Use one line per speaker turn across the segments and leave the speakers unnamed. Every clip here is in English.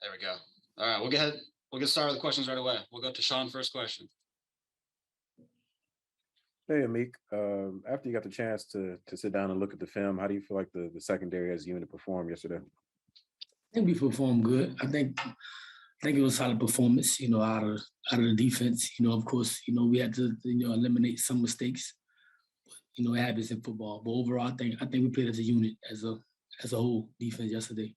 There we go. All right, we'll get started with the questions right away. We'll go to Sean first question.
Hey, Amik. After you got the chance to sit down and look at the film, how do you feel like the secondary as a unit performed yesterday?
I think we performed good. I think it was a solid performance, out of the defense. Of course, we had to, eliminate some mistakes. But, it happens in football. But overall, I think we played as a unit, as a whole defense yesterday.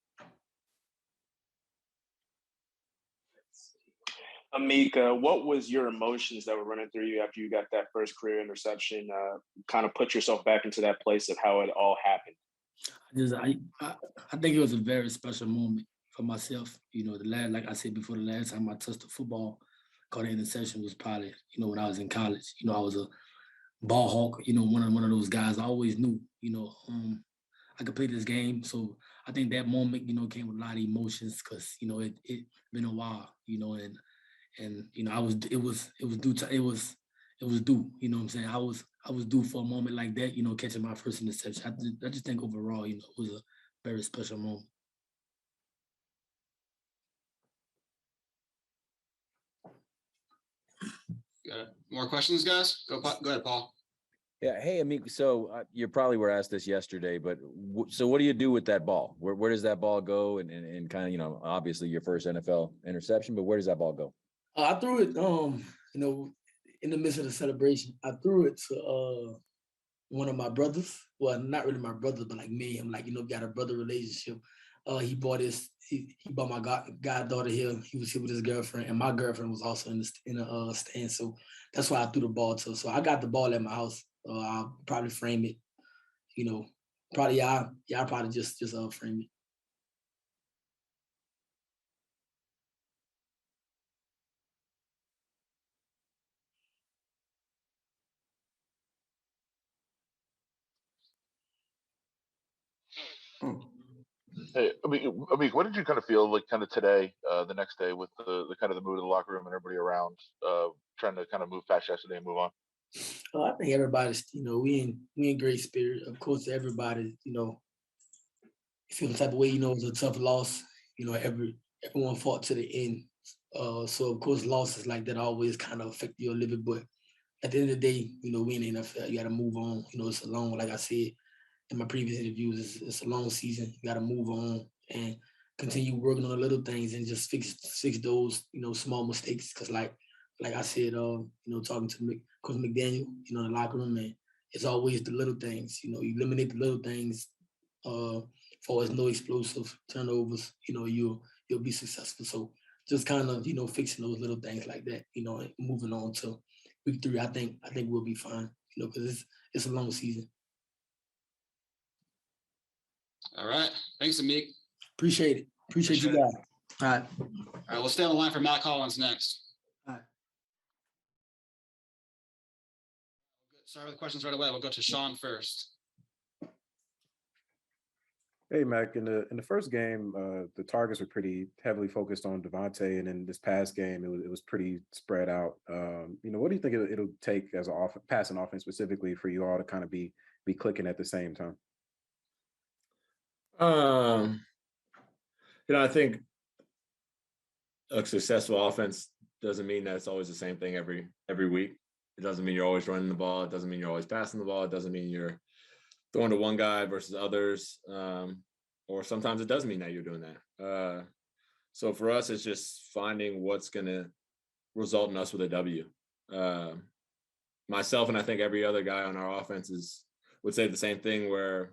Amik, what was your emotions that were running through you after you got that first career interception? Kind of put yourself back into that place of how it all happened.
I think it was a very special moment for myself. Like I said before, the last time I touched the football, caught an interception was probably, when I was in college. I was a ball hawk, one of those guys. I always knew, I could play this game. So I think that moment, came with a lot of emotions because, it been a while, and it was due, what I'm saying? I was due for a moment like that, catching my first interception. I just think overall, it was a very special moment.
Got more questions, guys? Go ahead, Paul.
Yeah. Hey, Amik. So you probably were asked this yesterday, but so what do you do with that ball? Where does that ball go? And kind of, obviously your first NFL interception, but where does that ball go?
I threw it, in the midst of the celebration. I threw it to one of my brothers. Well, not really my brother, but like me. I'm like, got a brother relationship. He bought my goddaughter here. He was here with his girlfriend, and my girlfriend was also in the stand. So that's why I threw the ball to. So I got the ball at my house. I'll probably frame it. Probably I'll probably just frame it.
Hey, Amik, what did you kind of feel like kind of today, the next day with the kind of the mood of the locker room and everybody around, trying to kind of move past yesterday and move on?
I think everybody's, we in great spirit. Of course, everybody, feel the type of way, it was a tough loss. Everyone fought to the end. So of course, losses like that always kind of affect you a little bit. But at the end of the day, we in the NFL, you got to move on. It's a long, like I said in my previous interviews, it's a long season. You got to move on and continue working on the little things and just fix those, small mistakes. Because like I said, talking to Coach McDaniel, in the locker room, man, it's always the little things. You eliminate the little things. For as no explosive turnovers, you'll be successful. So just kind of, fixing those little things like that, and moving on to week 3. I think we'll be fine, because it's a long season.
All right. Thanks, Amik.
Appreciate it. Appreciate you guys. All right.
All right. We'll stay on the line for Mack Hollins next.
All right.
Start with the questions right away. We'll go to Sean first.
Hey, Mack. In the first game, the targets were pretty heavily focused on Devontae, and in this past game, it was pretty spread out. What do you think it'll take as a passing offense specifically for you all to kind of be clicking at the same time?
I think a successful offense doesn't mean that it's always the same thing every week. It doesn't mean you're always running the ball. It doesn't mean you're always passing the ball. It doesn't mean you're throwing to one guy versus others. Or sometimes it does mean that you're doing that. So for us, it's just finding what's going to result in us with a W. Myself and I think every other guy on our offense would say the same thing, where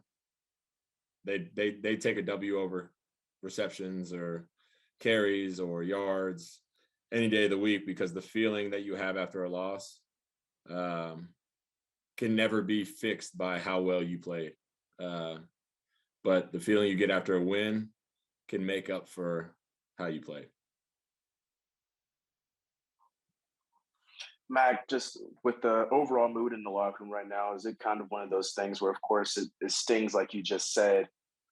they take a W over receptions or carries or yards any day of the week, because the feeling that you have after a loss can never be fixed by how well you played. But the feeling you get after a win can make up for how you played.
Mack, just with the overall mood in the locker room right now, is it kind of one of those things where, of course, it stings like you just said,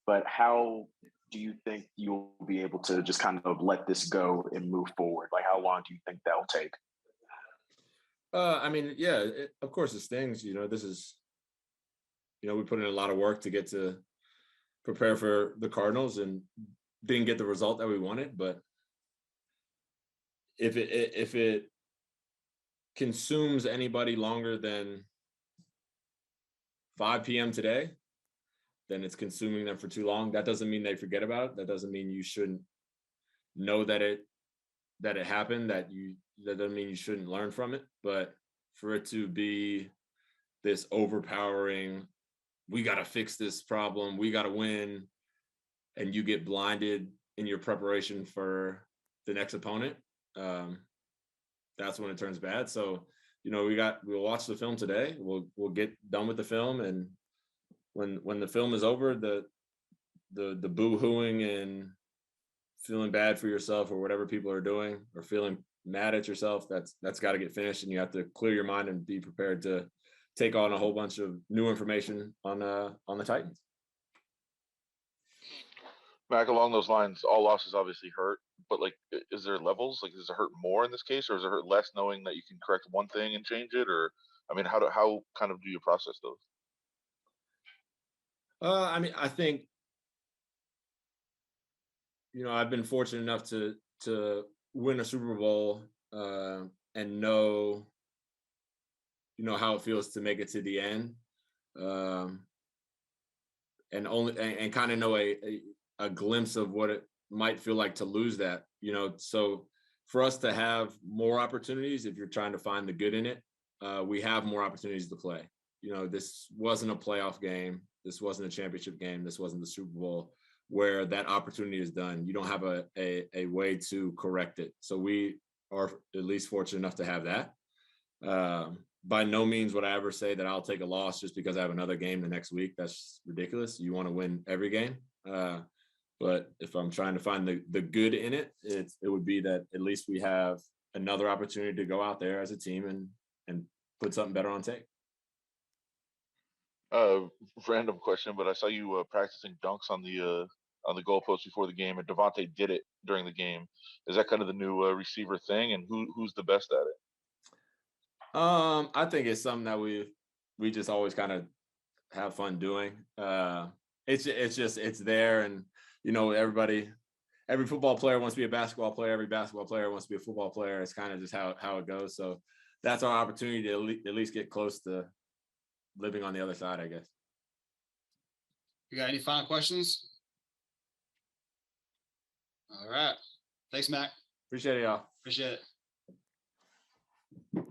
but how do you think you'll be able to just kind of let this go and move forward? Like, how long do you think that'll take?
Of course it stings. This is, we put in a lot of work to prepare for the Cardinals and didn't get the result that we wanted, but if it consumes anybody longer than 5 p.m. today, then it's consuming them for too long. That doesn't mean they forget about it. That doesn't mean you shouldn't know that it happened. That doesn't mean you shouldn't learn from it. But for it to be this overpowering, we got to fix this problem, we got to win, and you get blinded in your preparation for the next opponent, that's when it turns bad. So, we'll watch the film today. We'll get done with the film, and when the film is over, the boo-hooing and feeling bad for yourself or whatever people are doing, or feeling mad at yourself, that's got to get finished, and you have to clear your mind and be prepared to take on a whole bunch of new information on the Titans.
Mac, along those lines, all losses obviously hurt, but like, is there levels? Like, does it hurt more in this case, or does it hurt less knowing that you can correct one thing and change it? Or, I mean, how kind of do you process those?
I think, I've been fortunate enough to win a Super Bowl, and know how it feels to make it to the end, and kind of know a glimpse of what it might feel like to lose that. So for us to have more opportunities, if you're trying to find the good in it, we have more opportunities to play. This wasn't a playoff game, this wasn't a championship game, this wasn't the Super Bowl where that opportunity is done. You don't have a way to correct it. So we are at least fortunate enough to have that. By no means would I ever say that I'll take a loss just because I have another game the next week. That's ridiculous. You want to win every game. But if I'm trying to find the good in it, it would be that at least we have another opportunity to go out there as a team and put something better on tape.
Random question, but I saw you practicing dunks on the goalpost before the game, and Devontae did it during the game. Is that kind of the new receiver thing, and who's the best at it?
I think it's something that we just always kind of have fun doing. It's there, and every football player wants to be a basketball player. Every basketball player wants to be a football player. It's kind of just how it goes. So that's our opportunity to at least get close to living on the other side, I guess.
You got any final questions? All right. Thanks, Mac.
Appreciate it, y'all.
Appreciate it.